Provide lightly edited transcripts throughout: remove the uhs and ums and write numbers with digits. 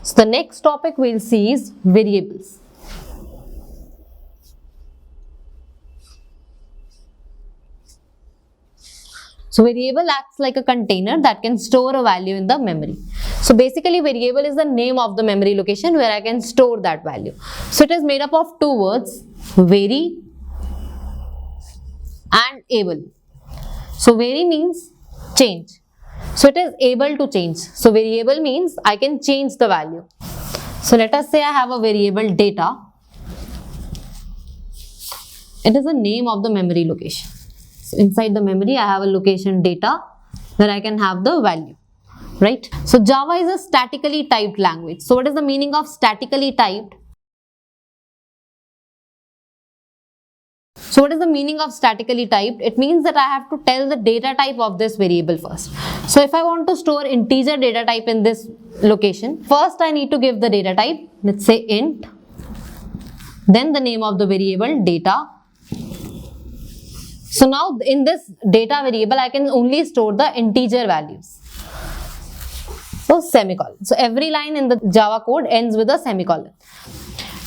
So the next topic we'll see is variables. So variable acts like a container that can store a value in the memory. So basically variable is the name of the memory location where I can store that value. So it is made up of two words, vary and able. So vary means change. So it is able to change. So variable means I can change the value. So let us say I have a variable data. It is the name of the memory location. So inside the memory I have a location data where I can have the value, right? So Java is a statically typed language. So what is the meaning of statically typed? So what is the meaning of statically typed? It means that I have to tell the data type of this variable first. So if I want to store integer data type in this location, first I need to give the data type, let's say int, then the name of the variable data. So now in this data variable I can only store the integer values. So semicolon. So every line in the Java code ends with a semicolon.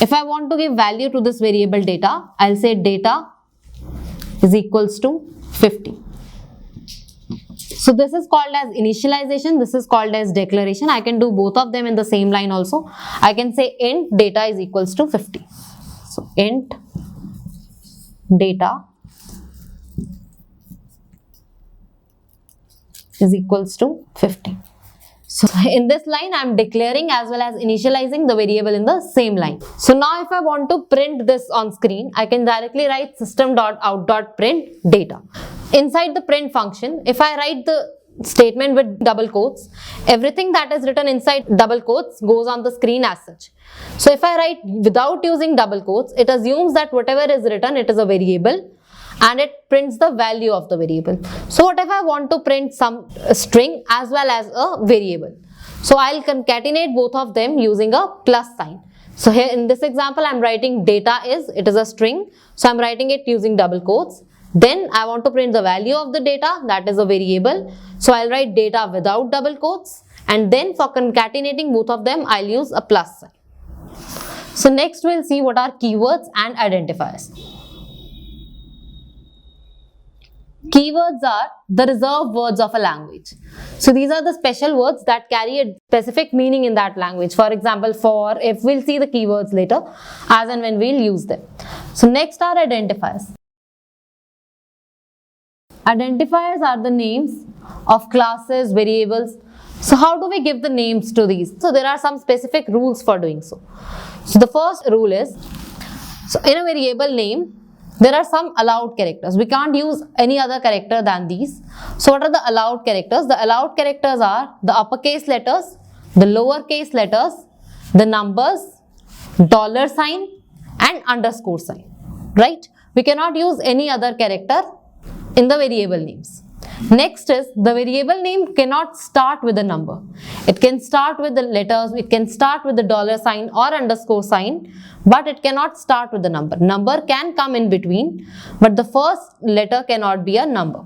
If I want to give value to this variable data, I'll say data is equals to 50. So this is called as initialization, this is called as declaration. I can do both of them in the same line also. I can say int data is equals to 50. So int data is equals to 50. So in this line I am declaring as well as initializing the variable in the same line. So now if I want to print this on screen, I can directly write system.out.print data. Inside the print function, if I write the statement with double quotes, everything that is written inside double quotes goes on the screen as such. So if I write without using double quotes, it assumes that whatever is written, it is a variable and it prints the value of the variable. So what if I want to print some string as well as a variable? So I'll concatenate both of them using a plus sign. So here in this example, I'm writing data it is a string. So I'm writing it using double quotes. Then I want to print the value of the data, that is a variable. So I'll write data without double quotes. And then for concatenating both of them, I'll use a plus sign. So next we'll see what are keywords and identifiers. Keywords are the reserved words of a language. So these are the special words that carry a specific meaning in that language. For example, for, if, we'll see the keywords later as and when we'll use them. So next are identifiers. Identifiers are the names of classes, variables. So how do we give the names to these? So there are some specific rules for doing so. So the first rule is, so in a variable name, there are some allowed characters. We can't use any other character than these. So what are the allowed characters? The allowed characters are the uppercase letters, the lowercase letters, the numbers, dollar sign and underscore sign, right? We cannot use any other character in the variable names. Next is, the variable name cannot start with a number. It can start with the letters, it can start with the dollar sign or underscore sign, but it cannot start with the number. Number can come in between, but the first letter cannot be a number.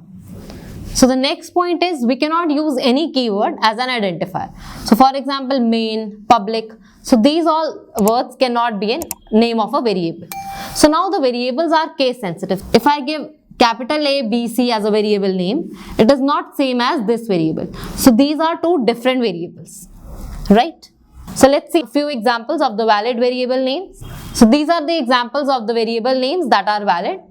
So the next point is, we cannot use any keyword as an identifier. So for example, main, public. So these all words cannot be a name of a variable. So now the variables are case sensitive. If I give capital A, B, C as a variable name, it is not same as this variable. So these are two different variables, right? So let's see a few examples of the valid variable names. So these are the examples of the variable names that are valid,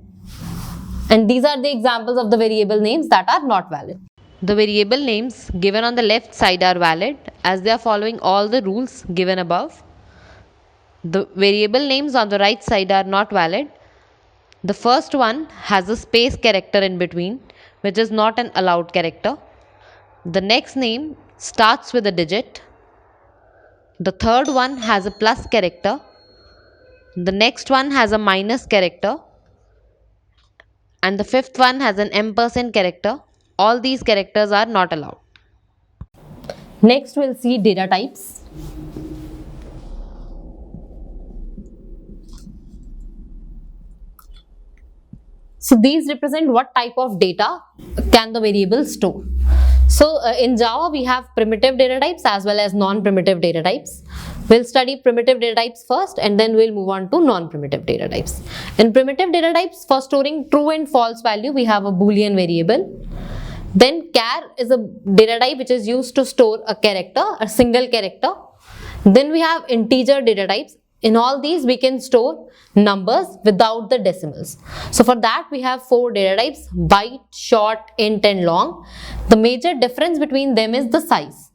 and these are the examples of the variable names that are not valid. The variable names given on the left side are valid as they are following all the rules given above. The variable names on the right side are not valid. The first one has a space character in between, which is not an allowed character. The next name starts with a digit. The third one has a plus character. The next one has a minus character. And the fifth one has an ampersand character. All these characters are not allowed. Next we'll see data types. So these represent what type of data can the variable store. So in Java we have primitive data types as well as non-primitive data types. We'll study primitive data types first and then we'll move on to non-primitive data types. In primitive data types, for storing true and false value, we have a Boolean variable. Then char is a data type which is used to store a character, a single character. Then we have integer data types. In all these, we can store numbers without the decimals. So for that, we have 4 data types: byte, short, int and long. The major difference between them is the size,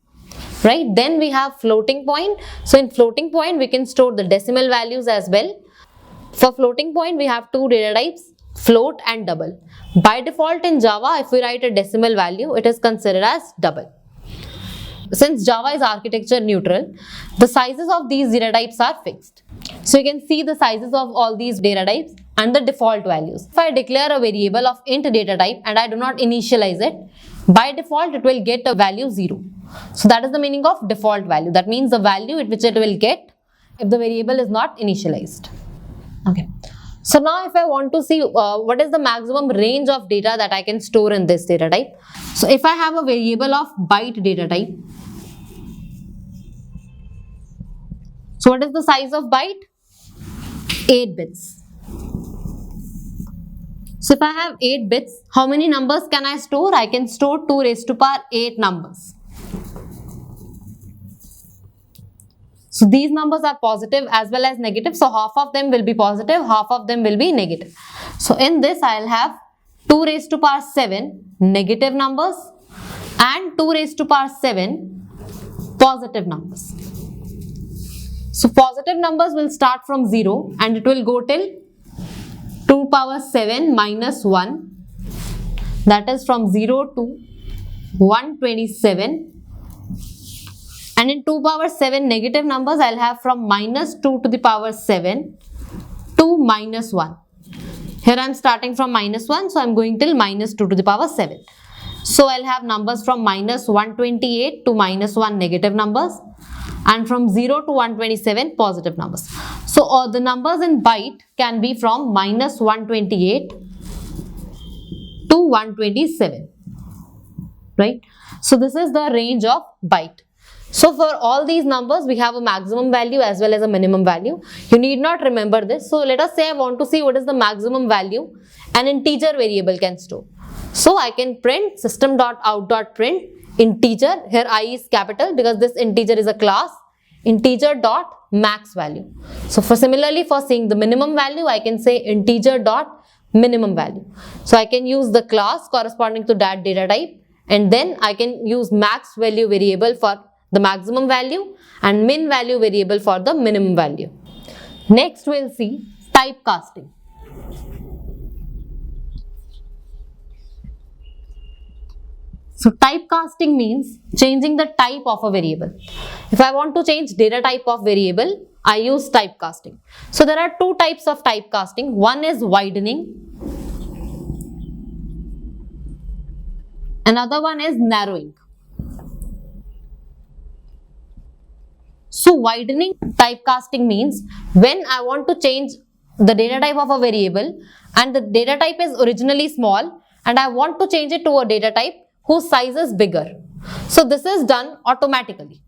right? Then we have floating point. So in floating point, we can store the decimal values as well. For floating point, we have 2 data types: float and double. By default in Java, if we write a decimal value, it is considered as double. Since Java is architecture neutral, the sizes of these data types are fixed. So you can see the sizes of all these data types and the default values. If I declare a variable of int data type and I do not initialize it, by default it will get a value 0. So that is the meaning of default value. That means the value at which it will get if the variable is not initialized. Okay. So now if I want to see what is the maximum range of data that I can store in this data type. So if I have a variable of byte data type, so what is the size of byte? 8 bits. So if I have 8 bits, how many numbers can I store? I can store 2 raised to power 8 numbers. So these numbers are positive as well as negative. So half of them will be positive, half of them will be negative. So in this, I'll have 2 raised to power 7 negative numbers and 2 raised to power 7 positive numbers. So positive numbers will start from 0 and it will go till 2 power 7 minus 1. That is from 0 to 127. And in 2 power 7 negative numbers, I'll have from minus 2 to the power 7 to minus 1. Here I'm starting from minus 1, so I'm going till minus 2 to the power 7. So I'll have numbers from minus 128 to minus 1 negative numbers, and from 0 to 127 positive numbers. So the numbers in byte can be from minus 128 to 127, right? So this is the range of byte. So for all these numbers, we have a maximum value as well as a minimum value. You need not remember this. So let us say I want to see what is the maximum value an integer variable can store. So I can print system.out.print integer. Here I is capital because this integer is a class. Integer dot max value. So similarly for seeing the minimum value, I can say integer dot minimum value. So I can use the class corresponding to that data type, and then I can use max value variable for the maximum value and min value variable for the minimum value. Next we'll see typecasting. So typecasting means changing the type of a variable. If I want to change data type of variable, I use typecasting. So there are 2 types of typecasting. One is widening. Another one is narrowing. So widening typecasting means when I want to change the data type of a variable and the data type is originally small and I want to change it to a data type whose size is bigger. So this is done automatically.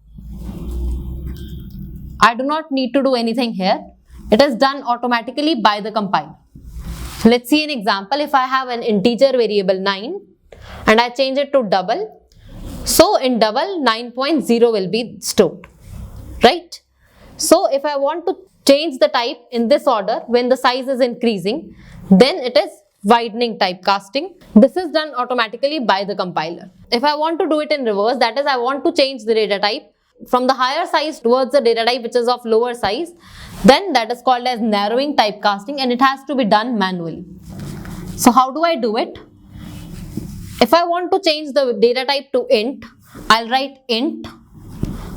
I do not need to do anything here. It is done automatically by the compiler. Let's see an example. If I have an integer variable 9 and I change it to double, so in double 9.0 will be stored, right? So if I want to change the type in this order when the size is increasing, then it is widening typecasting. This is done automatically by the compiler. If I want to do it in reverse, that is I want to change the data type from the higher size towards the data type which is of lower size, then that is called as narrowing typecasting and it has to be done manually. So how do I do it? If I want to change the data type to int, I'll write int,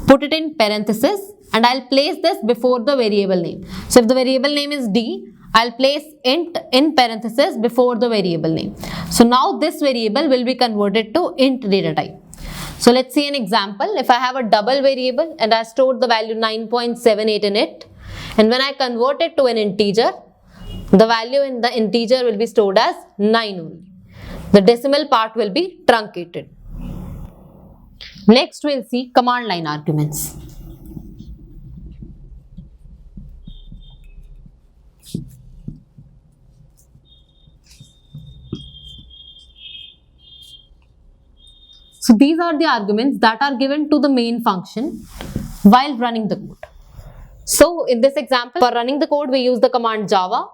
put it in parenthesis and I'll place this before the variable name. So if the variable name is d, I'll place int in parenthesis before the variable name. So now this variable will be converted to int data type. So let's see an example. If I have a double variable and I stored the value 9.78 in it, and when I convert it to an integer, the value in the integer will be stored as 9 only. The decimal part will be truncated. Next we'll see command line arguments. So these are the arguments that are given to the main function while running the code. So in this example, for running the code, we use the command Java,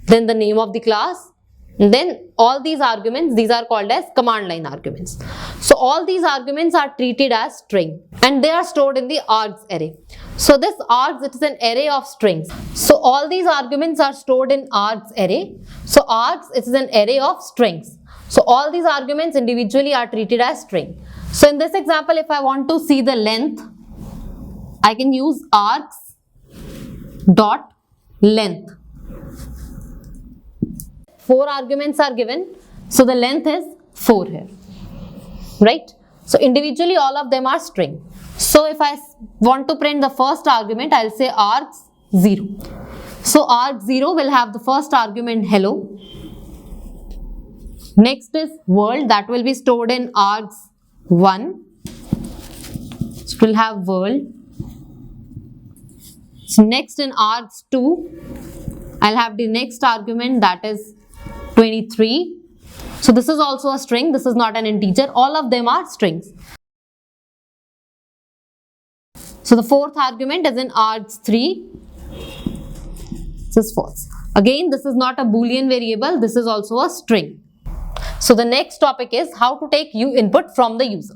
then the name of the class, and then all these arguments, these are called as command line arguments. So all these arguments are treated as string and they are stored in the args array. So this args, it is an array of strings. So all these arguments are stored in args array. So args, it is an array of strings. So all these arguments individually are treated as string. So in this example, if I want to see the length, I can use args dot length. 4 arguments are given, so the length is 4 here, right? So individually all of them are string. So if I want to print the first argument, I'll say args 0. So arg 0 will have the first argument hello. Next is world, that will be stored in args 1. So it will have world. So next in args 2, I'll have the next argument, that is 23. So this is also a string, this is not an integer, all of them are strings. So the fourth argument is in args 3. This is false. Again, this is not a boolean variable, this is also a string. So the next topic is how to take input from the user.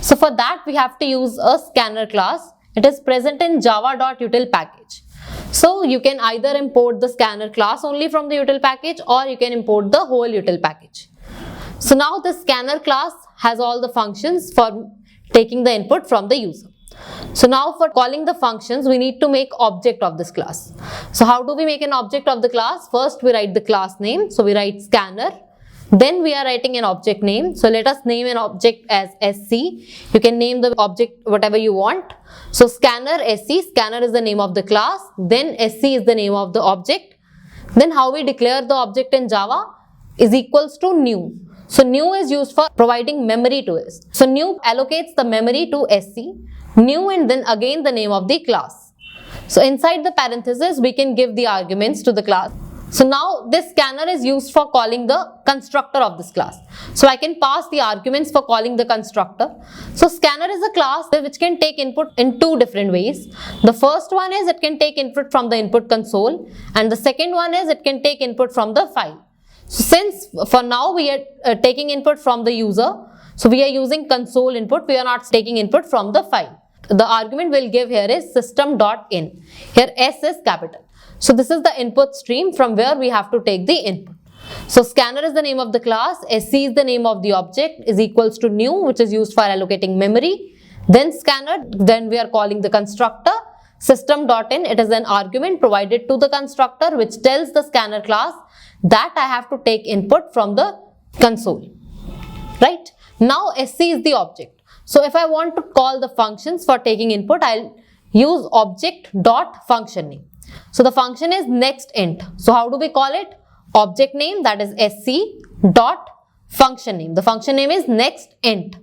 So for that we have to use a scanner class. It is present in java.util package. So you can either import the scanner class only from the util package or you can import the whole util package. So now the scanner class has all the functions for taking the input from the user. So now for calling the functions, we need to make object of this class. So how do we make an object of the class? First we write the class name. So we write scanner. Then we are writing an object name. So let us name an object as SC. You can name the object whatever you want. So scanner SC, scanner is the name of the class. Then SC is the name of the object. Then how we declare the object in Java is equals to new. So new is used for providing memory to it. So new allocates the memory to SC, new and then again the name of the class. So inside the parenthesis we can give the arguments to the class. So now this scanner is used for calling the constructor of this class. So I can pass the arguments for calling the constructor. So scanner is a class which can take input in 2 different ways. The first one is it can take input from the input console and the second one is it can take input from the file. So since for now we are taking input from the user, so we are using console input, we are not taking input from the file. The argument we'll give here is system.in. Here S is capital. So this is the input stream from where we have to take the input. So scanner is the name of the class, SC is the name of the object, is equals to new, which is used for allocating memory. Then scanner, then we are calling the constructor. System.in, it is an argument provided to the constructor which tells the scanner class that I have to take input from the console. Right? Now SC is the object. So if I want to call the functions for taking input, I'll use object.function name. So the function is next int. So how do we call it? Object name, that is SC dot function name. The function name is next int.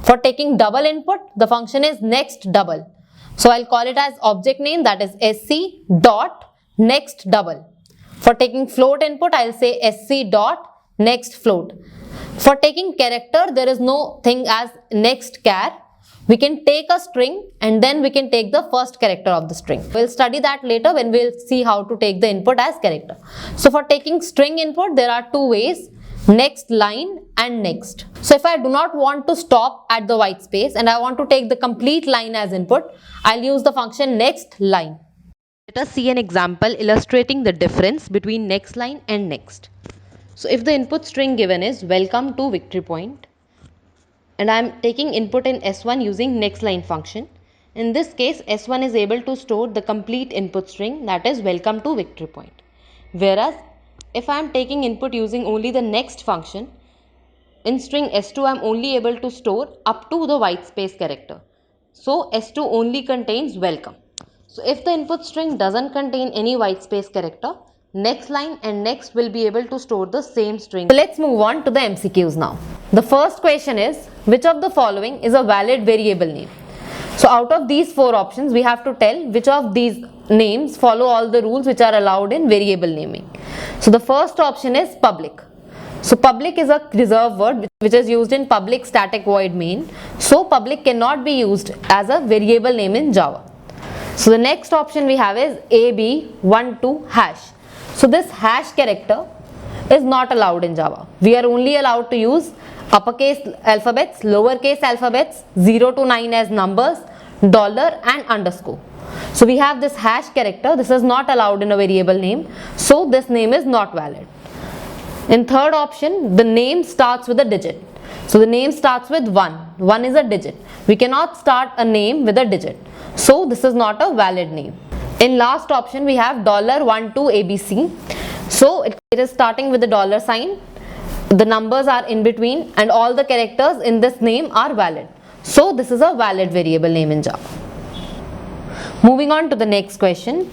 For taking double input, the function is next double. So I'll call it as object name, that is SC dot next double. For taking float input, I'll say SC dot next float. For taking character, there is no thing as next char. We can take a string and then we can take the first character of the string. We'll study that later when we'll see how to take the input as character. So for taking string input, there are 2 ways, next line and next. So if I do not want to stop at the white space and I want to take the complete line as input, I'll use the function next line. Let us see an example illustrating the difference between next line and next. So if the input string given is welcome to victory point, and I am taking input in S1 using next line function. In this case, S1 is able to store the complete input string, that is welcome to victory point. Whereas, if I am taking input using only the next function, in string S2 I am only able to store up to the white space character. So S2 only contains welcome. So if the input string doesn't contain any white space character, next line and next will be able to store the same string. So let's move on to the MCQs now. The first question is, which of the following is a valid variable name? So out of these 4 options, we have to tell which of these names follow all the rules which are allowed in variable naming. So the first option is public. So public is a reserved word which is used in public static void main. So public cannot be used as a variable name in Java. So the next option we have is AB12 hash. So this hash character is not allowed in Java. We are only allowed to use uppercase alphabets, lowercase alphabets, 0 to 9 as numbers, dollar and underscore. So we have this hash character. This is not allowed in a variable name. So this name is not valid. In third option, the name starts with a digit. So the name starts with 1. 1 is a digit. We cannot start a name with a digit. So this is not a valid name. In last option, we have $12 ABC. So it is starting with the dollar sign. The numbers are in between and all the characters in this name are valid. So this is a valid variable name in Java. Moving on to the next question.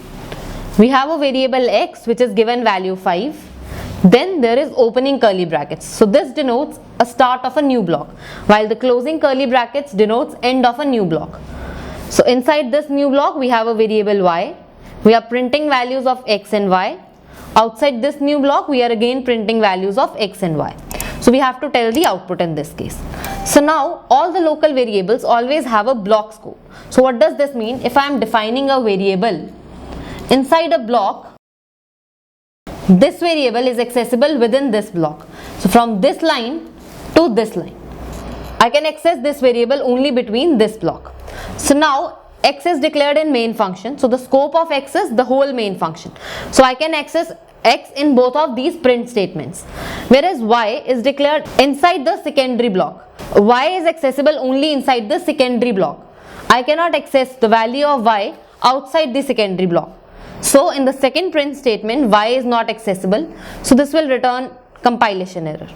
We have a variable x which is given value 5. Then there is opening curly brackets. So this denotes a start of a new block, while the closing curly brackets denotes end of a new block. So inside this new block we have a variable y. We are printing values of x and y. Outside this new block we are again printing values of x and y. So we have to tell the output in this case. So now all the local variables always have a block scope. So what does this mean? If I am defining a variable inside a block, this variable is accessible within this block. So from this line to this line, I can access this variable only between this block. So now x is declared in main function. So the scope of x is the whole main function. So I can access x in both of these print statements. Whereas y is declared inside the secondary block. Y is accessible only inside the secondary block. I cannot access the value of y outside the secondary block. So in the second print statement, y is not accessible. So this will return compilation error.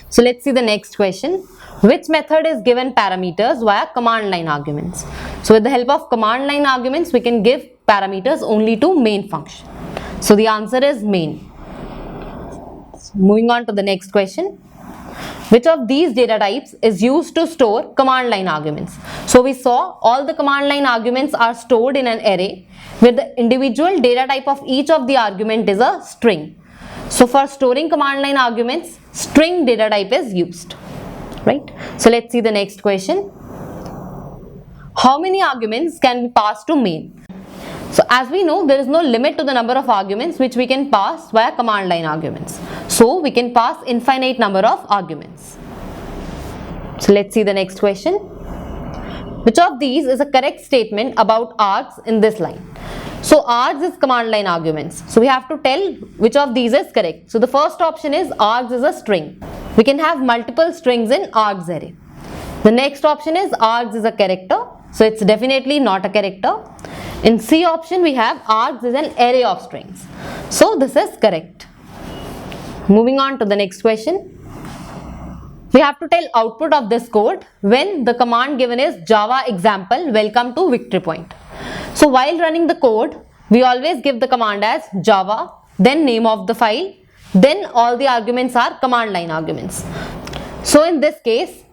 So let's see the next question. Which method is given parameters via command line arguments? So with the help of command line arguments, we can give parameters only to main function. So the answer is main. Moving on to the next question. Which of these data types is used to store command line arguments? So we saw all the command line arguments are stored in an array where the individual data type of each of the argument is a string. So for storing command line arguments, string data type is used, right? So let's see the next question. How many arguments can be passed to main? So as we know, there is no limit to the number of arguments which we can pass via command line arguments. So we can pass infinite number of arguments. So let's see the next question. Which of these is a correct statement about args in this line? So args is command line arguments. So we have to tell which of these is correct. So the first option is args is a string. We can have multiple strings in args array. The next option is args is a character. So it's definitely not a character. In C option we have args is an array of strings. So this is correct. Moving on to the next question. We have to tell output of this code when the command given is Java example welcome to victory point. So while running the code, we always give the command as Java, then name of the file, then all the arguments are command line arguments. So in this case,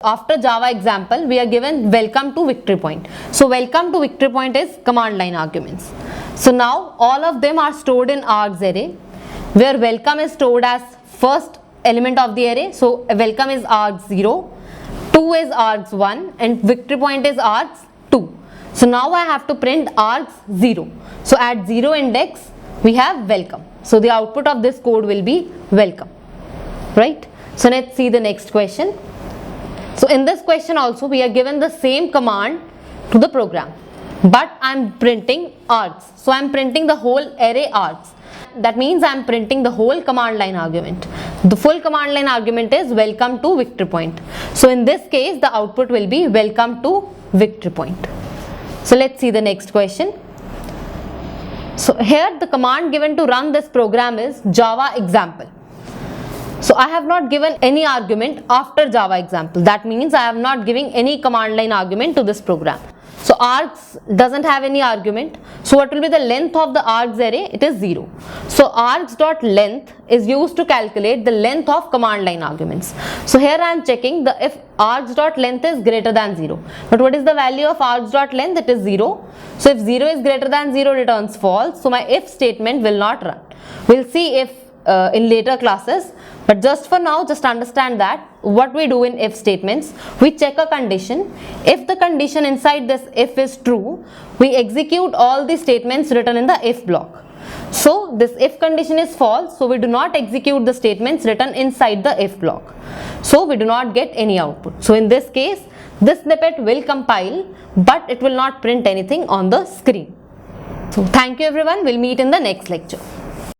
after Java example, we are given welcome to victory point. So welcome to victory point is command line arguments. So now all of them are stored in args array, where welcome is stored as first element of the array. So welcome is args 0, 2 is args 1 and victory point is args 2. So now I have to print args 0. So at 0 index we have welcome. So the output of this code will be welcome, right? So let's see the next question. So in this question also we are given the same command to the program, but I am printing args. So I am printing the whole array args. That means I am printing the whole command line argument. The full command line argument is welcome to victory point. So in this case the output will be welcome to victory point. So let's see the next question. So here the command given to run this program is Java example. So I have not given any argument after Java example. That means I have not giving any command line argument to this program. So args doesn't have any argument. So what will be the length of the args array? It is 0. So args.length is used to calculate the length of command line arguments. So here I am checking if args.length is greater than 0. But what is the value of args.length? It is 0. So if 0 is greater than 0, returns false. So my if statement will not run. We'll see if in later classes, but just for now, just understand that what we do in if statements, we check a condition. If the condition inside this if is true, we execute all the statements written in the if block. So this if condition is false, so we do not execute the statements written inside the if block. So we do not get any output. So in this case, this snippet will compile, but it will not print anything on the screen. So thank you everyone. We'll meet in the next lecture.